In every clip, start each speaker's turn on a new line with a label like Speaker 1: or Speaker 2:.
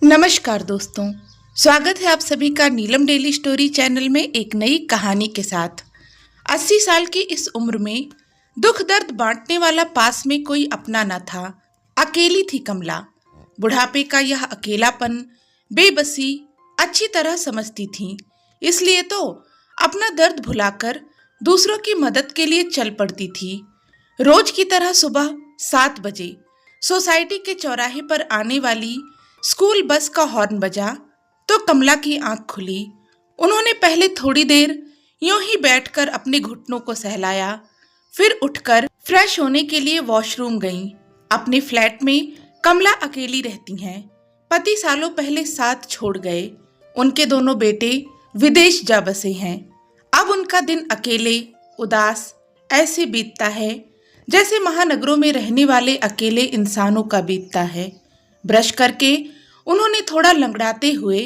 Speaker 1: नमस्कार दोस्तों, स्वागत है आप सभी का नीलम डेली स्टोरी चैनल में एक नई कहानी के साथ। 80 साल की इस उम्र में दुख दर्द बांटने वाला पास में कोई अपना न था। अकेली थी कमला। बुढ़ापे का यह अकेलापन, बेबसी अच्छी तरह समझती थी। इसलिए तो अपना दर्द भुलाकर दूसरों की मदद के लिए चल पड़ती थी। रोज की तरह सुबह 7 बजे सोसाइटी के चौराहे पर आने वाली स्कूल बस का हॉर्न बजा तो कमला की आंख खुली। उन्होंने पहले थोड़ी देर यूं ही बैठकर अपने घुटनों को सहलाया, फिर उठकर फ्रेश होने के लिए वॉशरूम गईं। अपने फ्लैट में कमला अकेली रहती हैं। पति सालों पहले साथ छोड़ गए। उनके दोनों बेटे विदेश जा बसे हैं। अब उनका दिन अकेले, उदास ऐसे बीतता है जैसे महानगरों में रहने वाले अकेले इंसानों का बीतता है। ब्रश करके उन्होंने थोड़ा लंगड़ाते हुए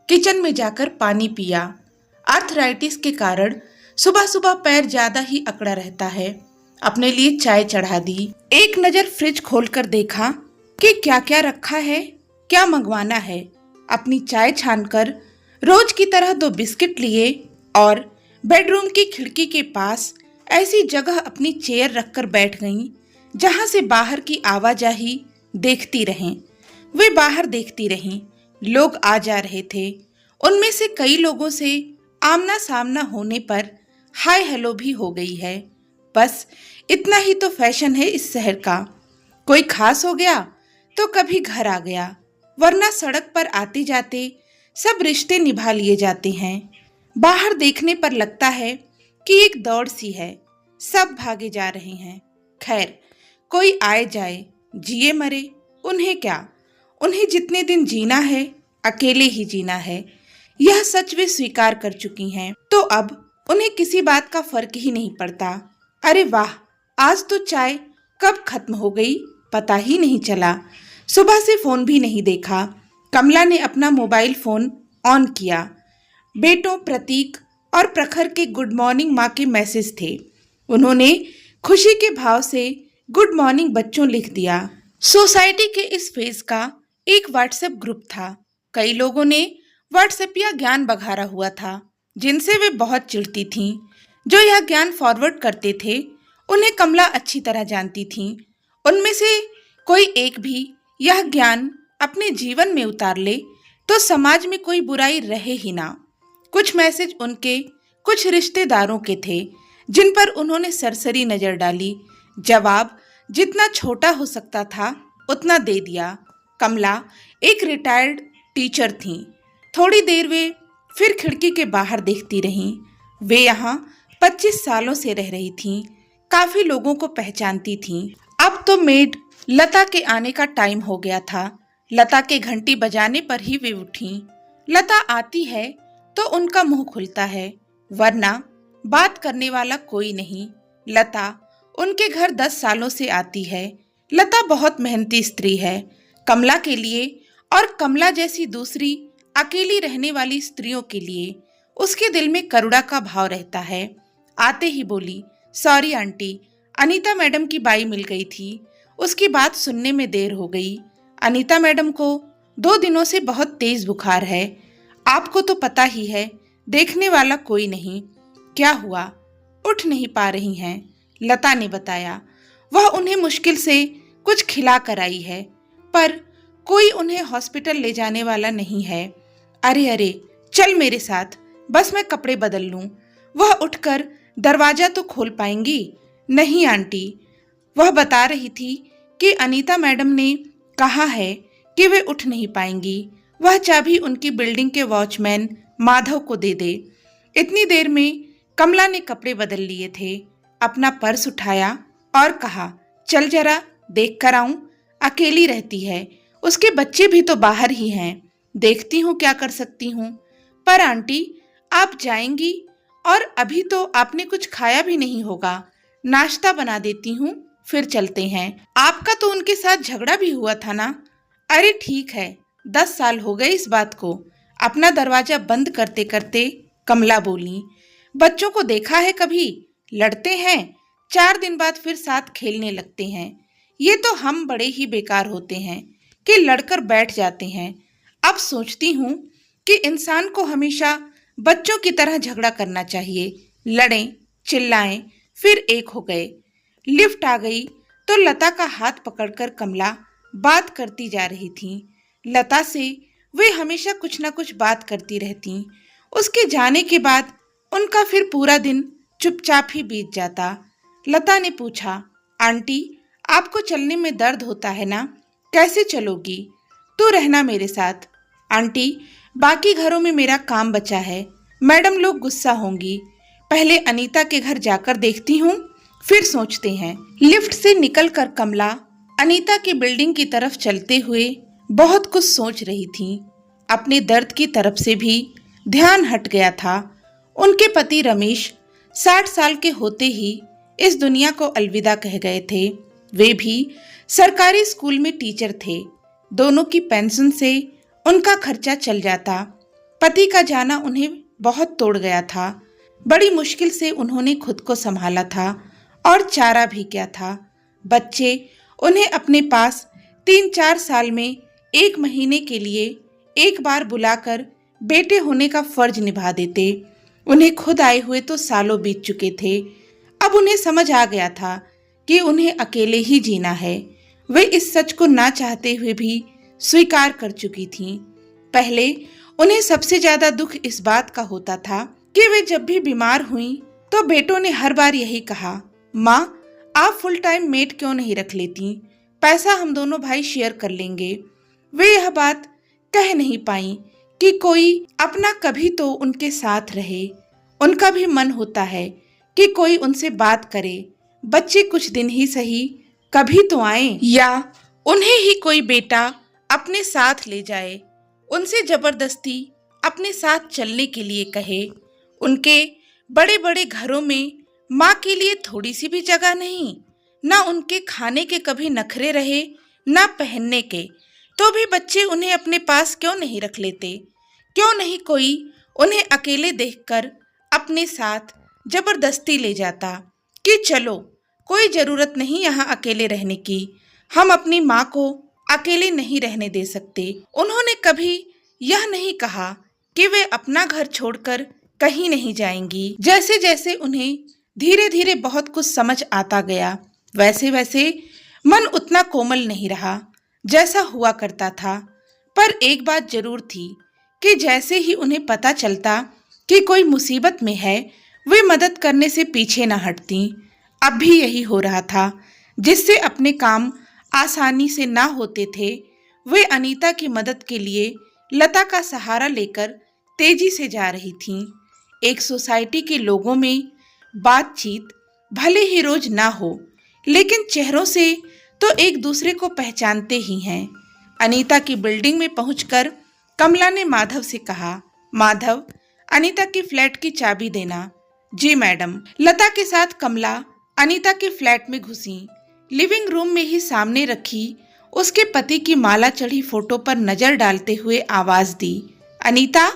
Speaker 1: किचन में जाकर पानी पिया। आर्थराइटिस के कारण सुबह सुबह पैर ज्यादा ही अकड़ा रहता है। अपने लिए चाय चढ़ा दी। एक नजर फ्रिज खोलकर देखा कि क्या क्या रखा है, क्या मंगवाना है। अपनी चाय छानकर रोज की तरह 2 बिस्किट लिए और बेडरूम की खिड़की के पास ऐसी जगह अपनी चेयर रखकर बैठ गईं जहां से बाहर की आवाजाही देखती रहें। वे बाहर देखती रहीं। लोग आ जा रहे थे। उनमें से कई लोगों से आमना सामना होने पर हाय हेलो भी हो गई है। बस इतना ही तो फैशन है इस शहर का। कोई खास हो गया तो कभी घर आ गया, वरना सड़क पर आते जाते सब रिश्ते निभा लिए जाते हैं। बाहर देखने पर लगता है कि एक दौड़ सी है, सब भागे जा रहे हैं। खैर, कोई आए जाए, जिए मरे, उन्हें क्या। उन्हें जितने दिन जीना है अकेले ही जीना है। यह सच वे स्वीकार कर चुकी हैं। तो अब उन्हें किसी बात का फर्क ही नहीं पड़ता। अरे वाह, आज तो चाय कब खत्म हो गई पता ही नहीं चला। सुबह से फोन भी नहीं देखा। कमला ने अपना मोबाइल फोन ऑन किया। बेटों प्रतीक और प्रखर के गुड मॉर्निंग माँ के मैसेज थे। उन्होंने खुशी के भाव से गुड मॉर्निंग बच्चों लिख दिया। सोसाइटी के इस फेज का एक व्हाट्सएप ग्रुप था। कई लोगों ने व्हाट्सएपिया ज्ञान बघारा हुआ था जिनसे वे बहुत चिढ़ती थीं। जो यह ज्ञान फॉरवर्ड करते थे उन्हें कमला अच्छी तरह जानती थीं। उनमें से कोई एक भी यह ज्ञान अपने जीवन में उतार ले तो समाज में कोई बुराई रहे ही ना। कुछ मैसेज उनके कुछ रिश्तेदारों के थे जिन पर उन्होंने सरसरी नजर डाली। जवाब जितना छोटा हो सकता था उतना दे दिया। कमला एक रिटायर्ड टीचर थीं। थोड़ी देर वे फिर खिड़की के बाहर देखती रहीं। वे यहाँ 25 सालों से रह रही थीं। काफी लोगों को पहचानती थीं। अब तो मेड लता के आने का टाइम हो गया था। लता के घंटी बजाने पर ही वे उठीं। लता आती है तो उनका मुंह खुलता है, वरना बात करने वाला कोई नहीं। लता उनके घर 10 सालों से आती है। लता बहुत मेहनती स्त्री है। कमला के लिए और कमला जैसी दूसरी अकेली रहने वाली स्त्रियों के लिए उसके दिल में करुणा का भाव रहता है। आते ही बोली, सॉरी आंटी, अनीता मैडम की बाई मिल गई थी। उसकी बात सुनने में देर हो गई। अनीता मैडम को 2 दिनों से बहुत तेज बुखार है। आपको तो पता ही है, देखने वाला कोई नहीं। क्या हुआ, उठ नहीं पा रही हैं? लता ने बताया। वह उन्हें मुश्किल से कुछ खिला कर आई है, पर कोई उन्हें हॉस्पिटल ले जाने वाला नहीं है। अरे अरे, चल मेरे साथ, बस मैं कपड़े बदल लूं। वह उठकर दरवाजा तो खोल पाएंगी? नहीं आंटी। वह बता रही थी कि अनीता मैडम ने कहा है कि वे उठ नहीं पाएंगी। वह चाबी उनकी बिल्डिंग के वॉचमैन माधव को दे दे। इतनी देर में कमला ने कपड़े बदल लिए थे। अपना पर्स उठाया और कहा, चल जरा देख कर आऊं। अकेली रहती है, उसके बच्चे भी तो बाहर ही हैं। देखती हूँ क्या कर सकती हूँ। पर आंटी, आप जाएंगी और अभी तो आपने कुछ खाया भी नहीं होगा। नाश्ता बना देती हूँ, फिर चलते हैं। आपका तो उनके साथ झगड़ा भी हुआ था ना? अरे ठीक है, 10 साल हो गए इस बात को। अपना दरवाजा बंद करते करते कमला बोली, बच्चों को देखा है कभी? लड़ते हैं, 4 दिन बाद फिर साथ खेलने लगते हैं। ये तो हम बड़े ही बेकार होते हैं कि लड़कर बैठ जाते हैं। अब सोचती हूँ कि इंसान को हमेशा बच्चों की तरह झगड़ा करना चाहिए। लड़ें, चिल्लाएं, फिर एक हो गए। लिफ्ट आ गई तो लता का हाथ पकड़कर कमला बात करती जा रही थी। लता से वे हमेशा कुछ ना कुछ बात करती रहती। उसके जाने के बाद उनका फिर पूरा दिन चुपचाप ही बीत जाता। लता ने पूछा, आंटी, आपको चलने में दर्द होता है ना? कैसे चलोगी? तू रहना मेरे साथ। आंटी, बाकी घरों में मेरा काम बचा है, मैडम लोग गुस्सा होंगी। पहले अनीता के घर जाकर देखती हूँ, फिर सोचते हैं। लिफ्ट से निकलकर कमला अनीता की बिल्डिंग की तरफ चलते हुए बहुत कुछ सोच रही थी। अपने दर्द की तरफ से भी ध्यान हट गया था। उनके पति रमेश 60 साल के होते ही इस दुनिया को अलविदा कह गए थे। वे भी सरकारी स्कूल में टीचर थे। दोनों की पेंशन से उनका खर्चा चल जाता। पति का जाना उन्हें बहुत तोड़ गया था। बड़ी मुश्किल से उन्होंने खुद को संभाला था और चारा भी क्या था। बच्चे उन्हें अपने पास 3-4 साल में 1 महीने के लिए एक बार बुलाकर बेटे होने का फर्ज निभा देते। उन्हें खुद आए हुए तो सालों बीत चुके थे। अब उन्हें समझ आ गया था कि उन्हें अकेले ही जीना है। वे इस सच को ना चाहते हुए भी स्वीकार कर चुकी थीं। पहले उन्हें सबसे ज्यादा दुख इस बात का होता था कि वे जब भी बीमार हुईं तो बेटों ने हर बार यही कहा, माँ, आप फुल टाइम मेड क्यों नहीं रख लेती? पैसा हम दोनों भाई शेयर कर लेंगे। वे यह बात कह नहीं पाई कि कोई अपना कभी तो उनके साथ रहे। उनका भी मन होता है कि कोई उनसे बात करे। बच्चे कुछ दिन ही सही कभी तो आए, या उन्हें ही कोई बेटा अपने साथ ले जाए, उनसे जबरदस्ती अपने साथ चलने के लिए कहे। उनके बड़े बड़े घरों में माँ के लिए थोड़ी सी भी जगह नहीं। ना उनके खाने के कभी नखरे रहे, ना पहनने के। तो भी बच्चे उन्हें अपने पास क्यों नहीं रख लेते? क्यों नहीं कोई उन्हें अकेले देखकर अपने साथ जबरदस्ती ले जाता कि चलो, कोई जरूरत नहीं यहाँ अकेले रहने की, हम अपनी माँ को अकेले नहीं रहने दे सकते। उन्होंने कभी यह नहीं कहा कि वे अपना घर छोड़कर कहीं नहीं जाएंगी। जैसे जैसे उन्हें धीरे धीरे बहुत कुछ समझ आता गया, वैसे वैसे मन उतना कोमल नहीं रहा जैसा हुआ करता था। पर एक बात जरूर थी कि जैसे ही उन्हें पता चलता कि कोई मुसीबत में है, वे मदद करने से पीछे न हटती। अब भी यही हो रहा था। जिससे अपने काम आसानी से ना होते थे, वे अनीता की मदद के लिए लता का सहारा लेकर तेजी से जा रही थीं। एक सोसाइटी के लोगों में बातचीत भले ही रोज ना हो, लेकिन चेहरों से तो एक दूसरे को पहचानते ही हैं। अनीता की बिल्डिंग में पहुंचकर कमला ने माधव से कहा, माधव, अनीता की फ्लैट की चाबी देना। जी मैडम। लता के साथ कमला अनीता के फ्लैट में घुसी। लिविंग रूम में ही सामने रखी उसके पति की माला चढ़ी फोटो पर नजर डालते हुए आवाज दी, अनीता,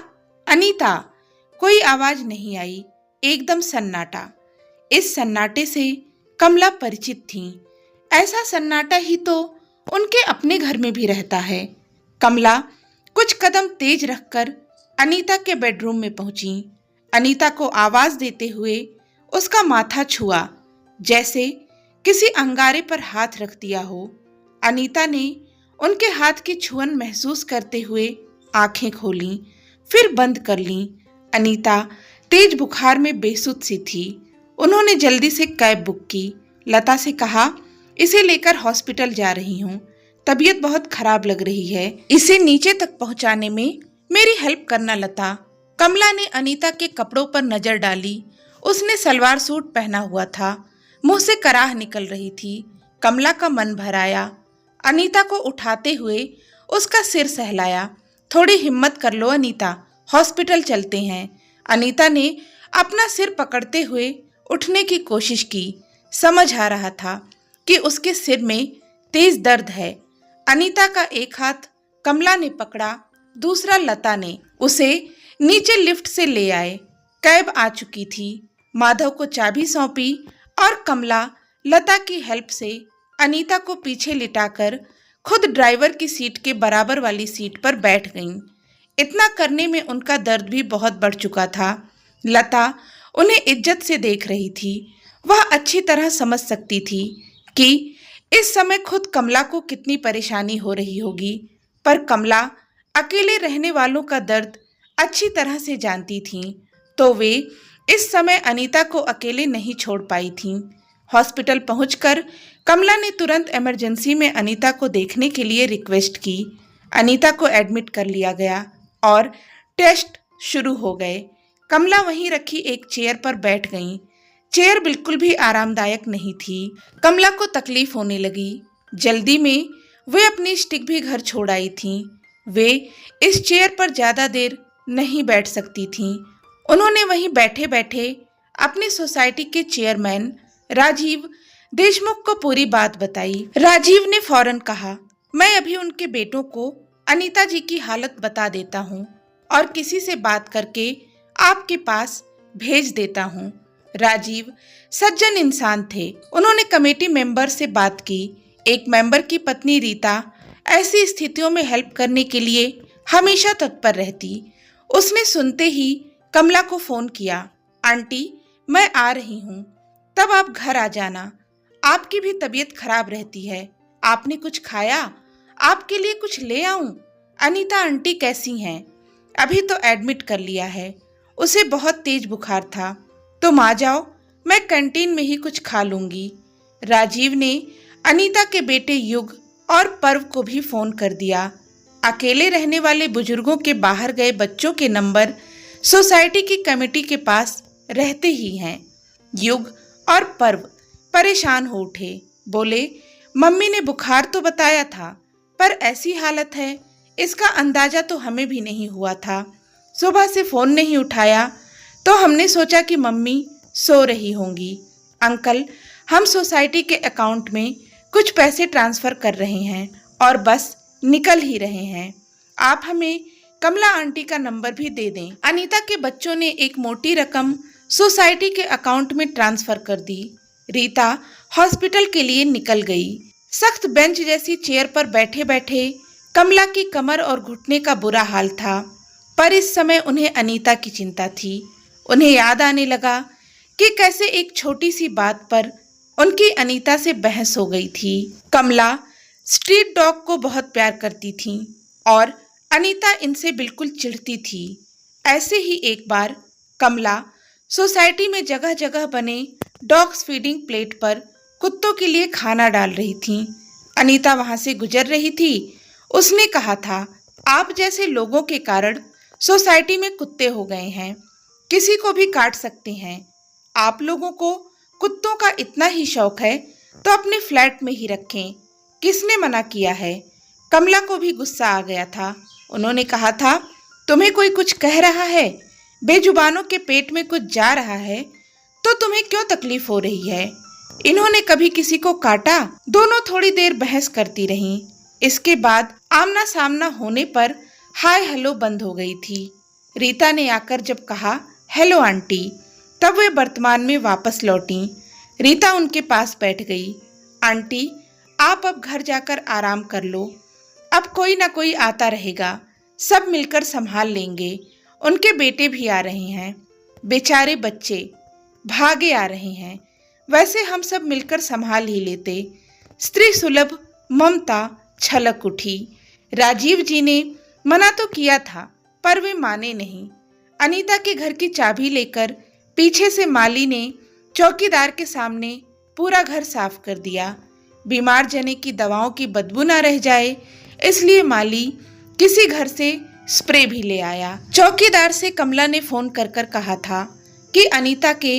Speaker 1: अनीता। कोई आवाज नहीं आई। एकदम सन्नाटा। इस सन्नाटे से कमला परिचित थी। ऐसा सन्नाटा ही तो उनके अपने घर में भी रहता है। कमला कुछ कदम तेज रखकर अनीता के बेडरूम में पहुंची। अनीता को आवाज देते हुए उसका माथा छुआ, जैसे किसी अंगारे पर हाथ रख दिया हो। अनीता ने उनके हाथ की छुअन महसूस करते हुए आंखें खोलीं, फिर बंद कर लीं। अनीता तेज बुखार में बेसुध सी थी। उन्होंने जल्दी से कैब बुक की। लता से कहा, इसे लेकर हॉस्पिटल जा रही हूँ, तबीयत बहुत खराब लग रही है, इसे नीचे तक पहुँचाने में मेरी हेल्प करना लता। कमला ने अनीता के कपड़ों पर नजर डाली। उसने सलवार सूट पहना हुआ था, मुंह से कराह निकल रही थी। कमला का मन भर आया। अनीता को उठाते हुए उसका सिर सहलाया। थोड़ी हिम्मत कर लो अनीता, हॉस्पिटल चलते हैं। अनीता ने अपना सिर पकड़ते हुए उठने की कोशिश की। समझ आ रहा था कि उसके सिर में तेज दर्द है। अनीता का एक हाथ कमला ने पकड़ा, दूसरा लता ने। उसे नीचे लिफ्ट से ले आए। कैब आ चुकी थी। माधव को चाबी सौंपी और कमला लता की हेल्प से अनीता को पीछे लिटाकर खुद ड्राइवर की सीट के बराबर वाली सीट पर बैठ गईं। इतना करने में उनका दर्द भी बहुत बढ़ चुका था। लता उन्हें इज्जत से देख रही थी। वह अच्छी तरह समझ सकती थी कि इस समय खुद कमला को कितनी परेशानी हो रही होगी, पर कमला अकेले रहने वालों का दर्द अच्छी तरह से जानती थीं, तो वे इस समय अनीता को अकेले नहीं छोड़ पाई थीं। हॉस्पिटल पहुंचकर कमला ने तुरंत इमरजेंसी में अनीता को देखने के लिए रिक्वेस्ट की। अनीता को एडमिट कर लिया गया और टेस्ट शुरू हो गए। कमला वहीं रखी एक चेयर पर बैठ गईं। चेयर बिल्कुल भी आरामदायक नहीं थी। कमला को तकलीफ होने लगी। जल्दी में वे अपनी स्टिक भी घर छोड़ आई थीं। वे इस चेयर पर ज़्यादा देर नहीं बैठ सकती थीं। उन्होंने वहीं बैठे बैठे अपनी सोसाइटी के चेयरमैन राजीव देशमुख को पूरी बात बताई। राजीव ने फौरन कहा, मैं अभी उनके बेटों को अनीता जी की हालत बता देता हूँ और किसी से बात करके आपके पास भेज देता हूँ। राजीव सज्जन इंसान थे। उन्होंने कमेटी मेंबर से बात की। एक मेंबर की पत्नी रीता ऐसी स्थितियों में हेल्प करने के लिए हमेशा तत्पर रहती। उसने सुनते ही कमला को फोन किया, आंटी मैं आ रही हूँ, तब आप घर आ जाना। आपकी भी तबीयत खराब रहती है। आपने कुछ खाया? आपके लिए कुछ ले आऊं? अनीता आंटी कैसी हैं? अभी तो एडमिट कर लिया है। उसे बहुत तेज बुखार था। तुम आ जाओ, मैं कैंटीन में ही कुछ खा लूंगी। राजीव ने अनीता के बेटे युग और पर्व को भी फोन कर दिया। अकेले रहने वाले बुजुर्गों के बाहर गए बच्चों के नंबर सोसाइटी की कमेटी के पास रहते ही हैं। युग और पर्व परेशान हो उठे। बोले, मम्मी ने बुखार तो बताया था, पर ऐसी हालत है इसका अंदाजा तो हमें भी नहीं हुआ था। सुबह से फोन नहीं उठाया तो हमने सोचा कि मम्मी सो रही होंगी। अंकल, हम सोसाइटी के अकाउंट में कुछ पैसे ट्रांसफ़र कर रहे हैं और बस निकल ही रहे हैं। आप हमें कमला आंटी का नंबर भी दे दें। अनीता के बच्चों ने एक मोटी रकम सोसाइटी के अकाउंट में ट्रांसफ़र कर दी। रीता हॉस्पिटल के लिए निकल गई। सख्त बेंच जैसी चेयर पर बैठे बैठे कमला की कमर और घुटने का बुरा हाल था, पर इस समय उन्हें अनीता की चिंता थी। उन्हें याद आने लगा कि कैसे एक छोटी सी बात पर उनकी अनीता से बहस हो गई थी। कमला स्ट्रीट डॉग को बहुत प्यार करती थी और अनीता इनसे बिल्कुल चिढ़ती थी। ऐसे ही एक बार कमला सोसाइटी में जगह जगह बने डॉग्स फीडिंग प्लेट पर कुत्तों के लिए खाना डाल रही थी। अनीता वहां से गुजर रही थी। उसने कहा था, आप जैसे लोगों के कारण सोसाइटी में कुत्ते हो गए हैं, किसी को भी काट सकते हैं। आप लोगों को कुत्तों का इतना ही शौक है तो अपने फ्लैट में ही रखें। किसने मना किया है? कमला को भी गुस्सा आ गया था। उन्होंने कहा था, तुम्हें कोई कुछ कह रहा है, बेजुबानों के पेट में कुछ जा रहा है तो तुम्हें क्यों तकलीफ हो रही है? इन्होंने कभी किसी को काटा? दोनों थोड़ी देर बहस करती रहीं। इसके बाद आमना सामना होने पर हाय हेलो बंद हो गई थी। रीता ने आकर जब कहा, हेलो आंटी, तब वे वर्तमान में वापस लौटी। रीता उनके पास बैठ गई। आंटी, आप अब घर जाकर आराम कर लो। अब कोई ना कोई आता रहेगा, सब मिलकर संभाल लेंगे। उनके बेटे भी आ रहे हैं। बेचारे बच्चे भागे आ रहे हैं। वैसे हम सब मिलकर संभाल ही लेते। स्त्री सुलभ ममता छलक उठी। राजीव जी ने मना तो किया था, पर वे माने नहीं। अनीता के घर की चाबी लेकर पीछे से माली ने चौकीदार के सामने पूरा घर साफ कर दिया। बीमार जने की दवाओं की बदबू ना रह जाए, इसलिए माली किसी घर से स्प्रे भी ले आया। चौकीदार से कमला ने फोन कर कर कहा था कि अनीता के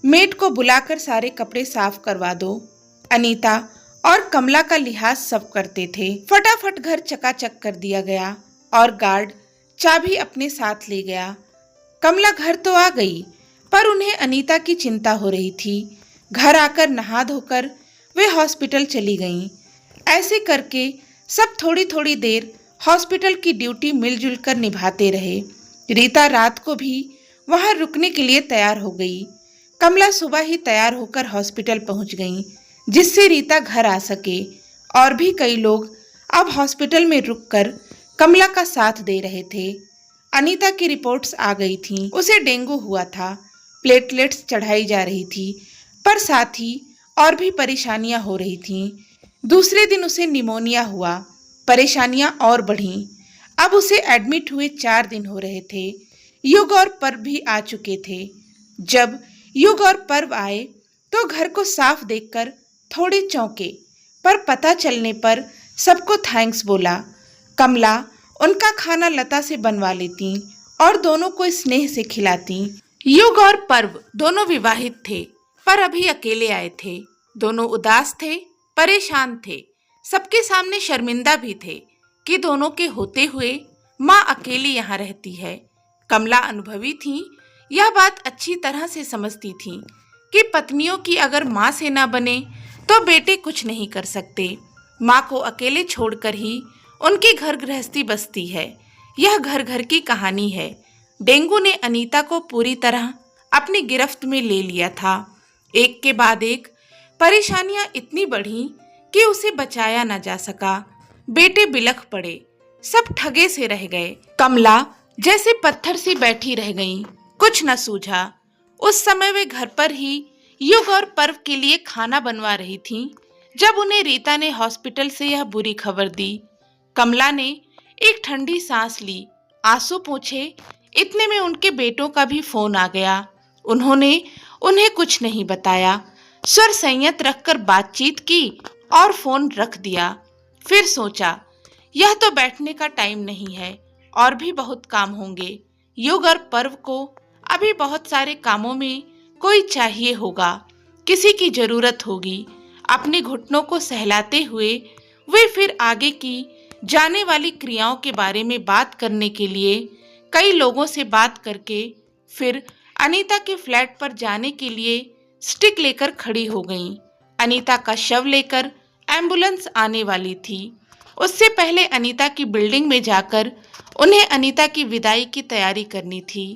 Speaker 1: मेड को बुलाकर सारे कपड़े साफ करवा दो। अनीता और कमला का लिहाज सब करते थे। फटाफट घर चकाचक कर दिया गया और गार्ड चाबी अपने साथ ले गया। कमला घर तो आ गई, पर उन्हें अनीता की चिंता हो रही थी। घर आकर नहा धोकर वे हॉस्पिटल चली गईं। ऐसे करके सब थोड़ी थोड़ी देर हॉस्पिटल की ड्यूटी मिलजुल कर निभाते रहे। रीता रात को भी वहां रुकने के लिए तैयार हो गई। कमला सुबह ही तैयार होकर हॉस्पिटल पहुंच गई, जिससे रीता घर आ सके। और भी कई लोग अब हॉस्पिटल में रुककर कमला का साथ दे रहे थे। अनीता की रिपोर्ट्स आ गई थीं। उसे डेंगू हुआ था, प्लेटलेट्स चढ़ाई जा रही थी, पर साथ ही और भी परेशानियां हो रही थीं। दूसरे दिन उसे निमोनिया हुआ, परेशानियां और बढ़ीं। अब उसे एडमिट हुए 4 दिन हो रहे थे। युग और पर्व भी आ चुके थे। जब युग और पर्व आए तो घर को साफ देखकर थोड़े चौंके, पर पता चलने पर सबको थैंक्स बोला। कमला उनका खाना लता से बनवा लेती और दोनों को स्नेह से खिलाती। युग और पर्व दोनों विवाहित थे, पर अभी अकेले आए थे। दोनों उदास थे, परेशान थे, सबके सामने शर्मिंदा भी थे कि दोनों के होते हुए माँ अकेली यहाँ रहती है। कमला अनुभवी थी, यह बात अच्छी तरह से समझती थी कि पत्नियों की अगर माँ से ना बने तो बेटे कुछ नहीं कर सकते। माँ को अकेले छोड़कर ही उनकी घर गृहस्थी बसती है। यह घर घर की कहानी है। डेंगू ने अनीता को पूरी तरह अपनी गिरफ्त में ले लिया था। एक के बाद एक परेशानियां इतनी बढ़ी कि उसे बचाया न जा सका। बेटे बिलख पड़े, सब ठगे से रह गए। कमला जैसे पत्थर सी बैठी रह गई, कुछ न सूझा। उस समय वे घर पर ही युग और पर्व के लिए खाना बनवा रही थीं, जब उन्हें रीता ने हॉस्पिटल से यह बुरी खबर दी। कमला ने एक ठंडी सांस ली, आंसू पोंछे। इतने में उनके बेटों का भी फोन आ गया। उन्होंने उन्हें कुछ नहीं बताया, स्वर संयत रखकर बातचीत की और फोन रख दिया। फिर सोचा, यह तो बैठने का टाइम नहीं है, और भी बहुत काम होंगे। युग और पर्व को अभी बहुत सारे कामों में कोई चाहिए होगा, किसी की जरूरत होगी। अपने घुटनों को सहलाते हुए वे फिर आगे की जाने वाली क्रियाओं के बारे में बात करने के लिए कई लोगों से बात करके फिर अनीता के फ्लैट पर जाने के लिए स्टिक लेकर खड़ी हो गईं। अनीता का शव लेकर एम्बुलेंस आने वाली थी। उससे पहले अनीता की बिल्डिंग में जाकर उन्हें अनीता की विदाई की तैयारी करनी थी।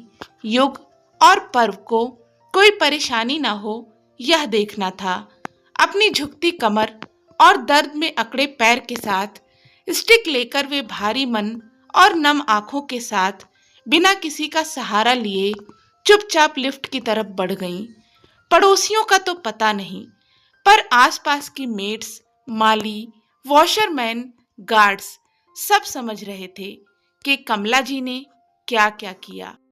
Speaker 1: युग और पर्व को कोई परेशानी ना हो, यह देखना था। अपनी झुकती कमर और दर्द में अकड़े पैर के साथ स्टिक लेकर वे भारी मन और नम आंखों के साथ बिना किसी का सहारा लिए चुपचाप लिफ्ट की तरफ बढ़ गईं। पड़ोसियों का तो पता नहीं, पर आसपास की मेड्स, माली, वॉशरमैन, गार्ड्स सब समझ रहे थे कि कमला जी ने क्या क्या किया।